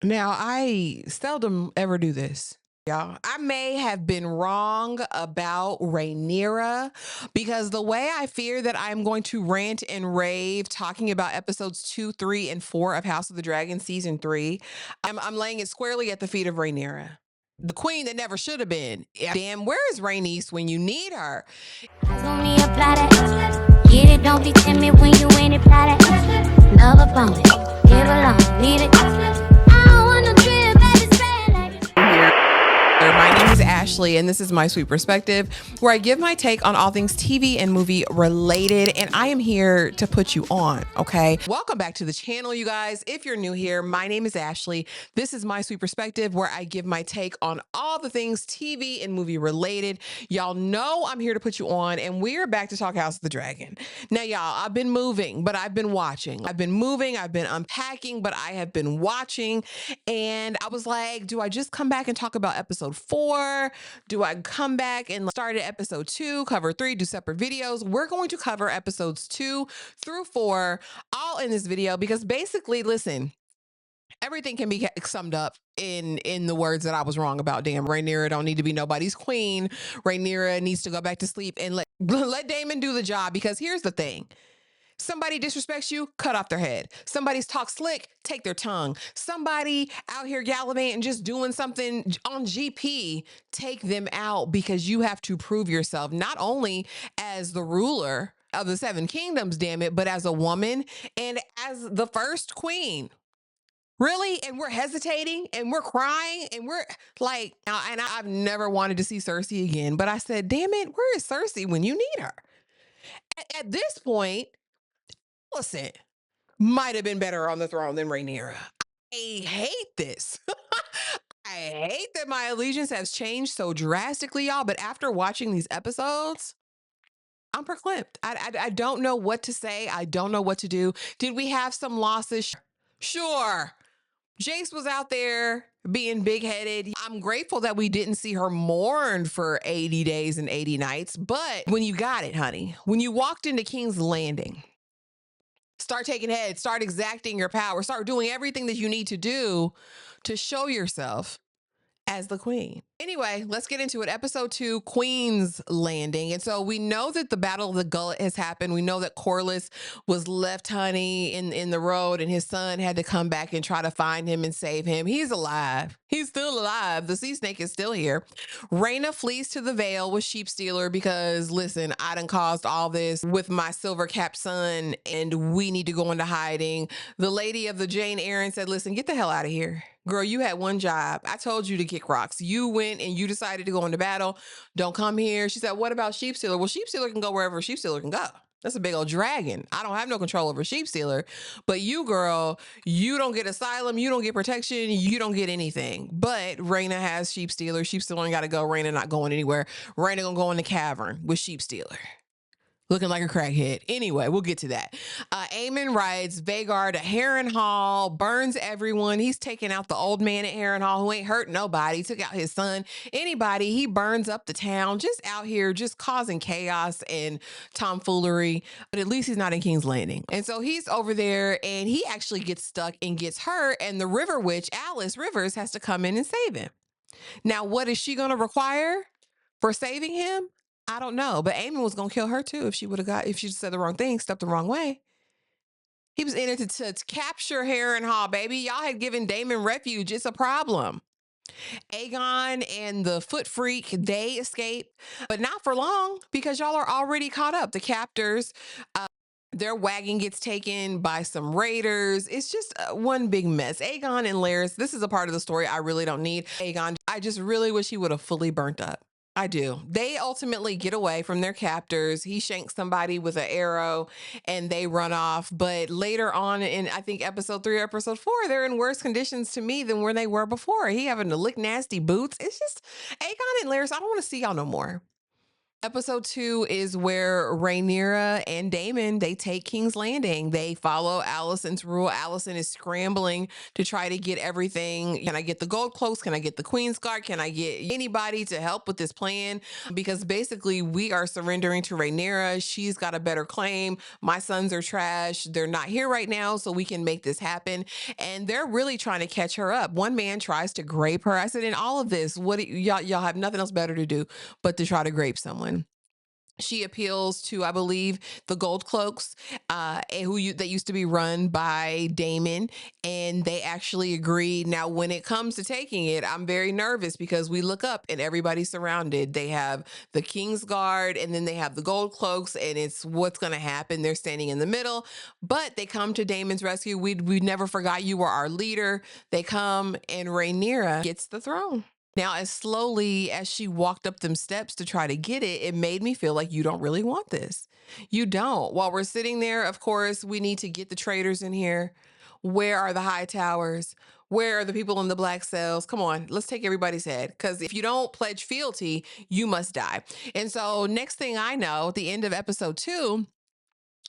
Now, I seldom ever do this. Y'all, I may have been wrong about Rhaenyra because the way I fear that I'm going to rant and rave talking about episodes 2, 3, and 4 of House of the Dragon season 3, I'm laying it squarely at the feet of Rhaenyra, the queen that never should have been. Yeah, damn, where is Rhaenys when you need her? Only apply that. Get it, don't be timid when you ain't apply that. Love a phone, give along, leave it. I don't want no trip, baby, say like it. My name is Ashley, and this is My Sweet Perspective, where I give my take on all things TV and movie related, and I am here to put you on, okay? Welcome back to the channel, you guys. If you're new here, my name is Ashley. This is My Sweet Perspective, where I give my take on all the things TV and movie related. Y'all know I'm here to put you on, and we're back to talk House of the Dragon. Now, y'all, I've been moving, but I've been watching. I've been moving, I've been unpacking, but I have been watching, and I was like, do I just come back and talk about episode 4? Do I come back and start at episode 2, cover 3, do separate videos? We're going to cover episodes 2 through 4 all in this video because basically, listen, everything can be summed up in the words that I was wrong about. Damn, Rhaenyra don't need to be nobody's queen. Rhaenyra needs to go back to sleep and let Daemon do the job, because here's the thing. Somebody disrespects you, cut off their head. Somebody's talk slick, take their tongue. Somebody out here gallivanting and just doing something on GP, take them out, because you have to prove yourself, not only as the ruler of the Seven Kingdoms, damn it, but as a woman and as the first queen. Really? And we're hesitating and we're crying and we're like, and I've never wanted to see Cersei again, but I said, damn it, where is Cersei when you need her? At this point, listen, might have been better on the throne than Rhaenyra. I hate this. I hate that my allegiance has changed so drastically, y'all. But after watching these episodes, I'm verklempt. I don't know what to say. I don't know what to do. Did we have some losses? Sure. Jace was out there being big headed. I'm grateful that we didn't see her mourn for 80 days and 80 nights. But when you got it, honey, when you walked into King's Landing, start taking heads, start exacting your power, start doing everything that you need to do to show yourself as the queen. Anyway, let's get into it. Episode 2, Queen's Landing. And so we know that the Battle of the Gullet has happened. We know that Corlys was left, honey, in the road, and his son had to come back and try to find him and save him. He's alive. He's still alive. The sea snake is still here. Rhaena flees to the Vale with Sheepstealer because, listen, I done caused all this with my silver-capped son, and we need to go into hiding. The lady of the Jane Eyre said, listen, get the hell out of here. Girl, you had one job. I told you to kick rocks. You went and you decided to go into battle. Don't come here. She said, what about Sheepstealer? Well, Sheepstealer can go wherever Sheepstealer can go. That's a big old dragon. I don't have no control over Sheepstealer. But you, girl, you don't get asylum. You don't get protection. You don't get anything. But Rhaena has Sheepstealer. Sheepstealer ain't got to go. Rhaena not going anywhere. Rhaena gonna go in the cavern with Sheepstealer. Looking like a crackhead. Anyway, we'll get to that. Aemond rides Vhagar to Harrenhal, burns everyone. He's taking out the old man at Harrenhal who ain't hurt nobody. He took out his son. Anybody, he burns up the town, just out here, just causing chaos and tomfoolery. But at least he's not in King's Landing. And so he's over there, and he actually gets stuck and gets hurt. And the River Witch, Alice Rivers, has to come in and save him. Now, what is she going to require for saving him? I don't know, but Aemond was gonna kill her too if she said the wrong thing, stepped the wrong way. He was in it to capture Harrenhal, baby. Y'all had given Daemon refuge. It's a problem. Aegon and the Foot Freak, they escape, but not for long because y'all are already caught up. The captors, their wagon gets taken by some raiders. It's just one big mess. Aegon and Larys, this is a part of the story I really don't need. Aegon, I just really wish he would have fully burnt up. I do. They ultimately get away from their captors. He shanks somebody with an arrow and they run off. But later on in, I think, episode 3 or episode 4, they're in worse conditions to me than where they were before. He having to lick nasty boots. It's just Aegon and Larys, I don't want to see y'all no more. Episode 2 is where Rhaenyra and Daemon, they take King's Landing. They follow Alicent's rule. Alicent is scrambling to try to get everything. Can I get the gold cloaks? Can I get the Queen's Guard? Can I get anybody to help with this plan? Because basically we are surrendering to Rhaenyra. She's got a better claim. My sons are trash. They're not here right now, so we can make this happen. And they're really trying to catch her up. One man tries to grape her. I said, in all of this, y'all have nothing else better to do but to try to grape someone. She appeals to, I believe, the Gold Cloaks, that used to be run by Daemon, and they actually agreed. Now, when it comes to taking it, I'm very nervous because we look up and everybody's surrounded. They have the King's Guard, and then they have the Gold Cloaks, and it's what's going to happen. They're standing in the middle, but they come to Daemon's rescue. We never forgot you were our leader. They come, and Rhaenyra gets the throne. Now, as slowly as she walked up them steps to try to get it, it made me feel like you don't really want this. You don't. While we're sitting there, of course, we need to get the traitors in here. Where are the Hightowers? Where are the people in the black cells? Come on, let's take everybody's head. Because if you don't pledge fealty, you must die. And so, next thing I know, at the end of episode 2,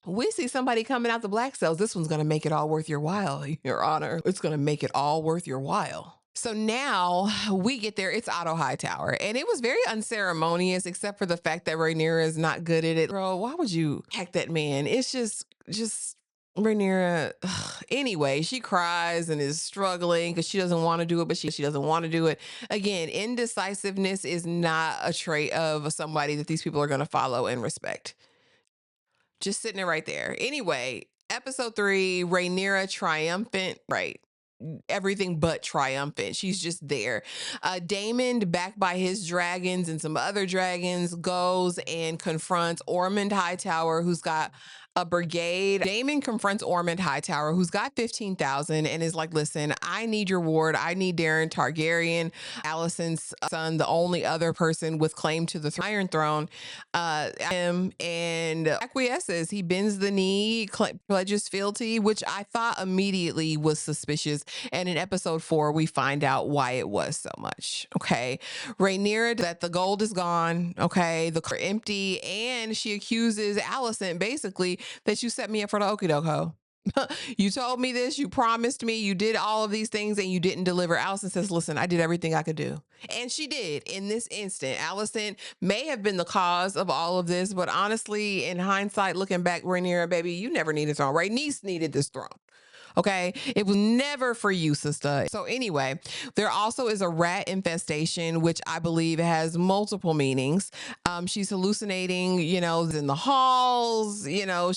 we see somebody coming out the black cells. This one's going to make it all worth your while, Your Honor. It's going to make it all worth your while. So now we get there. It's Otto Hightower. And it was very unceremonious, except for the fact that Rhaenyra is not good at it. Bro, why would you hack that man? It's just Rhaenyra. Anyway, she cries and is struggling because she doesn't want to do it, but she doesn't want to do it. Again, indecisiveness is not a trait of somebody that these people are going to follow and respect. Just sitting there right there. Anyway, episode 3, Rhaenyra triumphant, right? Everything but triumphant. She's just there. Daemon, backed by his dragons and some other dragons, goes and confronts Ormund Hightower, who's got a brigade. Daemon confronts Ormund Hightower, who's got 15,000, and is like, listen, I need your ward. I need Daeron Targaryen, Alicent's son, the only other person with claim to the Iron Throne. And acquiesces. He bends the knee, pledges fealty, which I thought immediately was suspicious. And in episode 4, we find out why it was so much. Okay. Rhaenyra, that the gold is gone. Okay. The car empty. And she accuses Alicent basically that you set me up for the okie doke hoe. You told me this, you promised me, you did all of these things, and you didn't deliver. Alicent says, listen, I did everything I could do. And she did in this instant. Alicent may have been the cause of all of this, but honestly, in hindsight, looking back, Rhaenyra, baby, you never needed a throne. Rhaenys needed this throne. Okay. It was never for you, sister. So anyway, there also is a rat infestation, which I believe has multiple meanings. She's hallucinating, in the halls,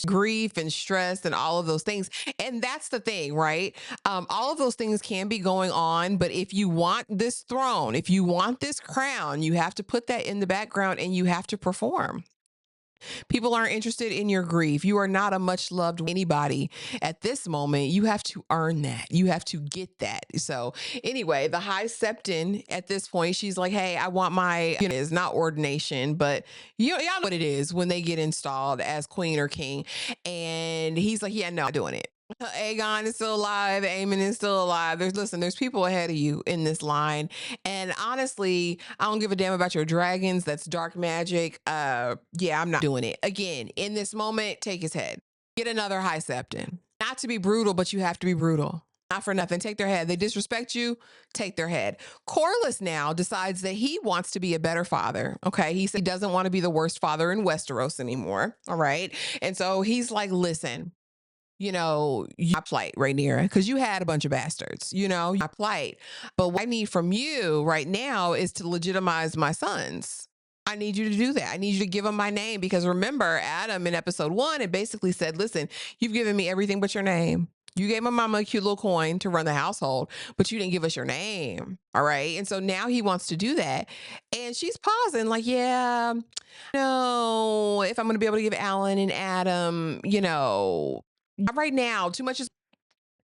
grief and stress and all of those things. And that's the thing, right? All of those things can be going on, but if you want this throne, if you want this crown, you have to put that in the background and you have to perform. People aren't interested in your grief. You are not a much loved anybody at this moment. You have to earn that. You have to get that. So anyway, the High Septon at this point, she's like, hey, I want my, it's not ordination, but y'all know what it is when they get installed as queen or king. And he's like, yeah, no, I'm doing it. Aegon is still alive. Aemond is still alive. There's people ahead of you in this line. And honestly, I don't give a damn about your dragons. That's dark magic. Yeah, I'm not doing it. Again, in this moment, take his head. Get another High Septon. Not to be brutal, but you have to be brutal. Not for nothing. Take their head. They disrespect you. Take their head. Corlys now decides that he wants to be a better father. Okay. He said he doesn't want to be the worst father in Westeros anymore. All right. And so he's like, listen, you plight, Rhaenyra, because you had a bunch of bastards, I plight. But what I need from you right now is to legitimize my sons. I need you to do that. I need you to give them my name, because remember, Adam in episode 1, it basically said, listen, you've given me everything but your name. You gave my mama a cute little coin to run the household, but you didn't give us your name. All right. And so now he wants to do that. And she's pausing like, yeah, no, if I'm going to be able to give Alan and Adam, right now, too much is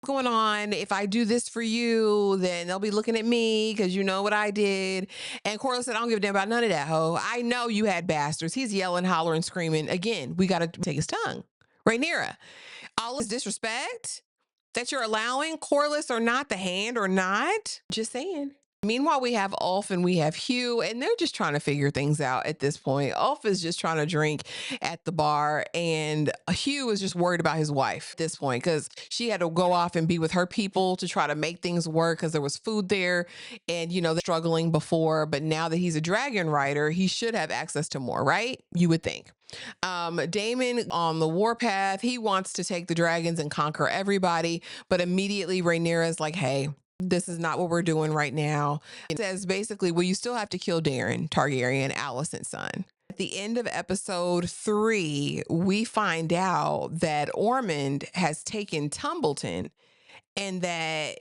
going on. If I do this for you, then they'll be looking at me because you know what I did. And Corlys said, I don't give a damn about none of that, ho. I know you had bastards. He's yelling, hollering, screaming. Again, we got to take his tongue. Rhaenyra, all this disrespect that you're allowing, Corlys or not, the hand or not, just saying. Meanwhile, we have Ulf and we have Hugh, and they're just trying to figure things out at this point. Ulf is just trying to drink at the bar, and Hugh is just worried about his wife at this point because she had to go off and be with her people to try to make things work because there was food there, and they're struggling before, but now that he's a dragon rider, he should have access to more, right? You would think. Daemon on the warpath, he wants to take the dragons and conquer everybody, but immediately Rhaenyra is like, hey, this is not what we're doing right now. It says basically, well, you still have to kill Daeron Targaryen, Alicent's son. At the end of episode 3, we find out that Ormond has taken Tumbleton and that,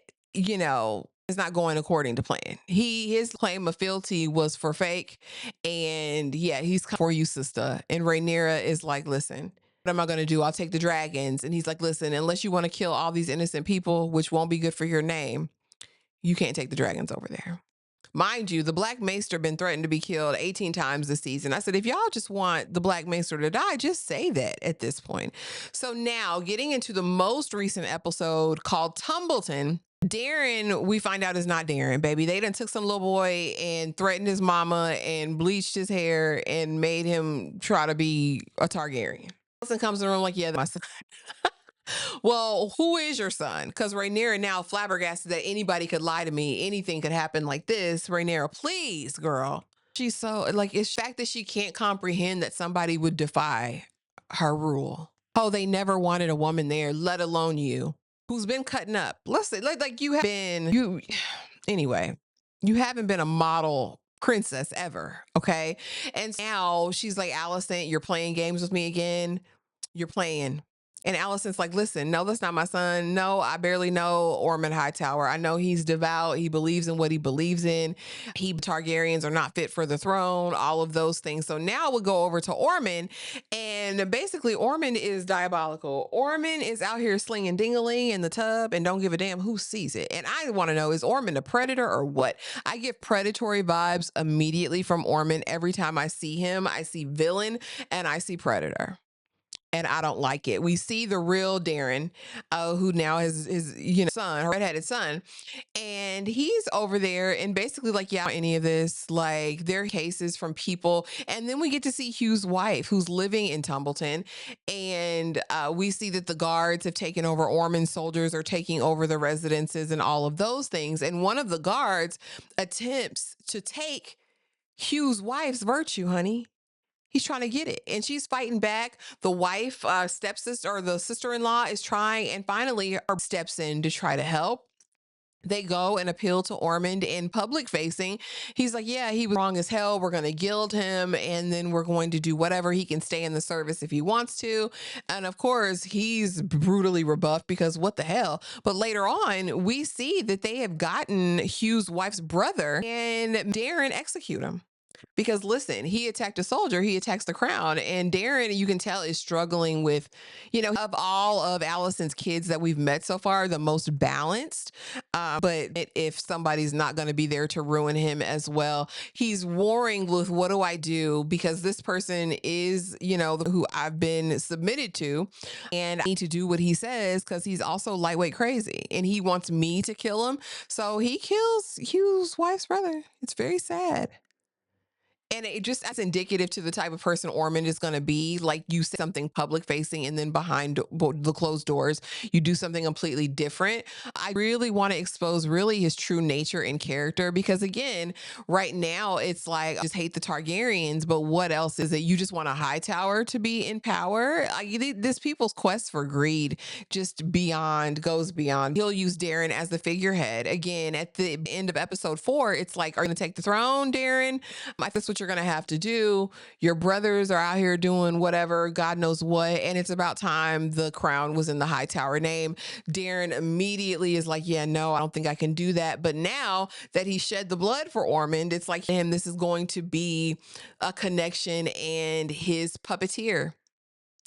it's not going according to plan. His claim of fealty was for fake. And yeah, he's for you, sister. And Rhaenyra is like, listen, what am I going to do? I'll take the dragons. And he's like, listen, unless you want to kill all these innocent people, which won't be good for your name, you can't take the dragons over there. Mind you, the Black Maester been threatened to be killed 18 times this season. I said, if y'all just want the Black Maester to die, just say that at this point. So now getting into the most recent episode called Tumbleton, Daeron, we find out is not Daeron, baby. They done took some little boy and threatened his mama and bleached his hair and made him try to be a Targaryen. Alicent comes in the room like, yeah, my son. Well, who is your son? Because Rhaenyra now flabbergasted that anybody could lie to me. Anything could happen like this. Rhaenyra, please, girl. She's so like, it's the fact that she can't comprehend that somebody would defy her rule. Oh, they never wanted a woman there, let alone you, who's been cutting up. Listen, like you have been, anyway, you haven't been a model princess ever. Okay. And now she's like, Alicent, you're playing games with me again. You're playing. And Alicent's like, listen, no, that's not my son. No, I barely know Ormund Hightower. I know he's devout. He believes in what he believes in. Targaryens are not fit for the throne, all of those things. So now we'll go over to Ormund. And basically, Ormund is diabolical. Ormund is out here slinging ding-a-ling in the tub and don't give a damn who sees it. And I want to know, is Ormund a predator or what? I get predatory vibes immediately from Ormund. Every time I see him, I see villain and I see predator. And I don't like it. We see the real Daeron, who now is his son, her redheaded son, and he's over there and basically like, yeah, any of this, like there are cases from people. And then we get to see Hugh's wife, who's living in Tumbleton, and we see that the guards have taken over. Ormond soldiers are taking over the residences and all of those things. And one of the guards attempts to take Hugh's wife's virtue, honey. He's trying to get it. And she's fighting back. The wife, stepsister, or the sister-in-law is trying. And finally, her steps in to try to help. They go and appeal to Ormond in public facing. He's like, yeah, he was wrong as hell. We're going to gild him. And then we're going to do whatever. He can stay in the service if he wants to. And of course, he's brutally rebuffed because what the hell? But later on, we see that they have gotten Hugh's wife's brother and Daeron execute him. Because listen, he attacked a soldier, he attacks the crown. And Daeron, you can tell, is struggling with, of all of Alicent's kids that we've met so far, the most balanced. But if somebody's not going to be there to ruin him as well, he's warring with, what do I do? Because this person is, who I've been submitted to. And I need to do what he says because he's also lightweight crazy. And he wants me to kill him. So he kills Hugh's wife's brother. It's very sad. And it just as indicative to the type of person Ormond is going to be. Like, you say something public facing and then behind the closed doors, you do something completely different. I really want to expose really his true nature and character, because again, right now it's like, I just hate the Targaryens, but what else is it? You just want a Hightower to be in power? This people's quest for greed just goes beyond. He'll use Daeron as the figurehead. Again, at the end of episode 4, it's like, are you going to take the throne, Daeron? That's what you're going to have to do. Your brothers are out here doing whatever, God knows what, and it's about time the crown was in the Hightower name. Daeron immediately is like, yeah, no, I don't think I can do that. But now that he shed the blood for Ormond, it's like him, this is going to be a connection and his puppeteer.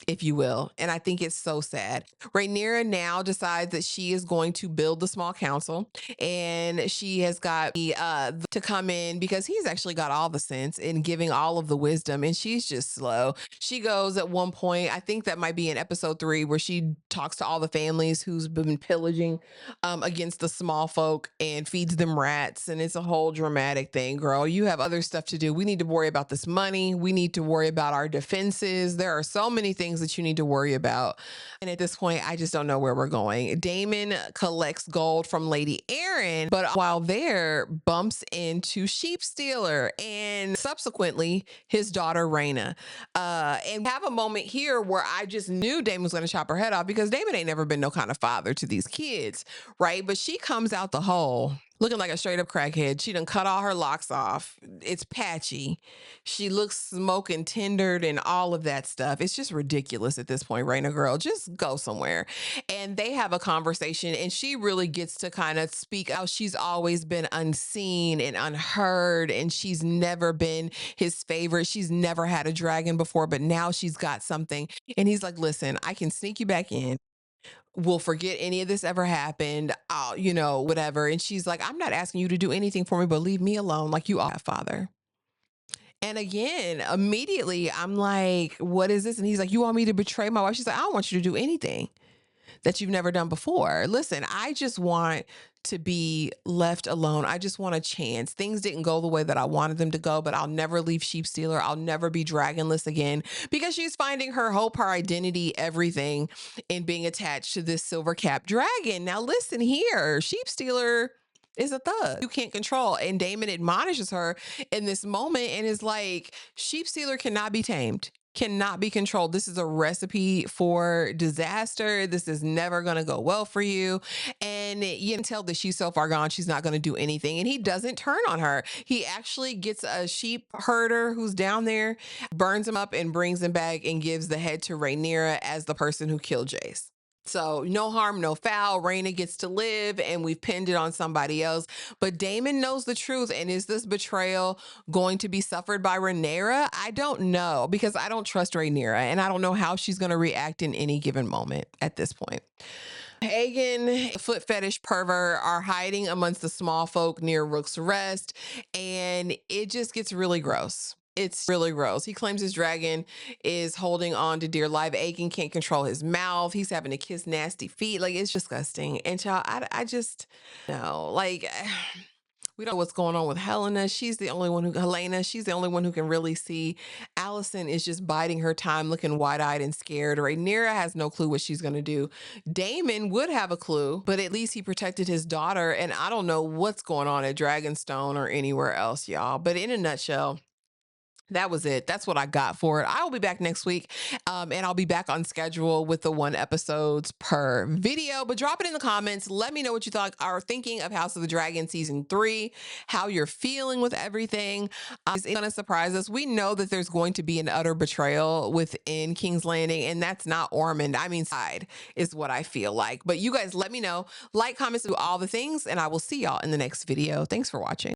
if you will. And I think it's so sad. Rhaenyra now decides that she is going to build the small council, and she has got to come in because he's actually got all the sense in giving all of the wisdom, and she's just slow. She goes at one point, I think that might be in episode 3, where she talks to all the families who's been pillaging against the small folk and feeds them rats, and it's a whole dramatic thing. Girl, you have other stuff to do. We need to worry about this money. We need to worry about our defenses. There are so many things that you need to worry about. And at this point, I just don't know where we're going. Daemon collects gold from Lady Arryn, but while there, bumps into Sheepstealer and subsequently his daughter Rhaena. And have a moment here where I just knew Daemon was going to chop her head off, because Daemon ain't never been no kind of father to these kids, right? But she comes out the hole looking like a straight up crackhead. She done cut all her locks off. It's patchy. She looks smoking tindered and all of that stuff. It's just ridiculous at this point, Rhaena girl. Just go somewhere. And they have a conversation, and she really gets to kind of speak out. She's always been unseen and unheard, and she's never been his favorite. She's never had a dragon before, but now she's got something. And he's like, listen, I can sneak you back in. We'll forget any of this ever happened. I'll, whatever. And she's like, I'm not asking you to do anything for me, but leave me alone like you are, father. And again, immediately I'm like, what is this? And he's like, you want me to betray my wife? She's like, I don't want you to do anything that you've never done before. Listen, I just want to be left alone. I just want a chance. Things didn't go the way that I wanted them to go, but I'll never leave Sheepstealer. I'll never be dragonless again, because she's finding her hope, her identity, everything in being attached to this silver capped dragon. Now listen here, Sheepstealer is a thug you can't control. And Daemon admonishes her in this moment and is like, Sheepstealer cannot be tamed, cannot be controlled. This is a recipe for disaster. This is never going to go well for you. And you can tell that she's so far gone, she's not going to do anything. And he doesn't turn on her. He actually gets a sheep herder who's down there, burns him up, and brings him back and gives the head to Rhaenyra as the person who killed Jace. So no harm, no foul. Rhaena gets to live, and we've pinned it on somebody else. But Daemon knows the truth. And is this betrayal going to be suffered by Rhaenyra? I don't know, because I don't trust Rhaenyra, and I don't know how she's going to react in any given moment at this point. Aegon, foot fetish pervert, are hiding amongst the small folk near Rook's Rest, and it just gets really gross. It's really gross. He claims his dragon is holding on to dear life. Aegon can't control his mouth. He's having to kiss nasty feet. Like, it's disgusting. And child, I just know, like, we don't know what's going on with Helena. She's the only one she's the only one who can really see. Allison is just biding her time, looking wide-eyed and scared. Rhaenyra has no clue what she's going to do. Daemon would have a clue, but at least he protected his daughter. And I don't know what's going on at Dragonstone or anywhere else, y'all. But in a nutshell, that was it. That's what I got for it. I will be back next week, and I'll be back on schedule with the 1 episodes per video. But drop it in the comments. Let me know what you are thinking of House of the Dragon season 3, how you're feeling with everything. It's going to surprise us. We know that there's going to be an utter betrayal within King's Landing, and that's not Ormond. I mean, side is what I feel like. But you guys, let me know. Like, comments, do all the things, and I will see y'all in the next video. Thanks for watching.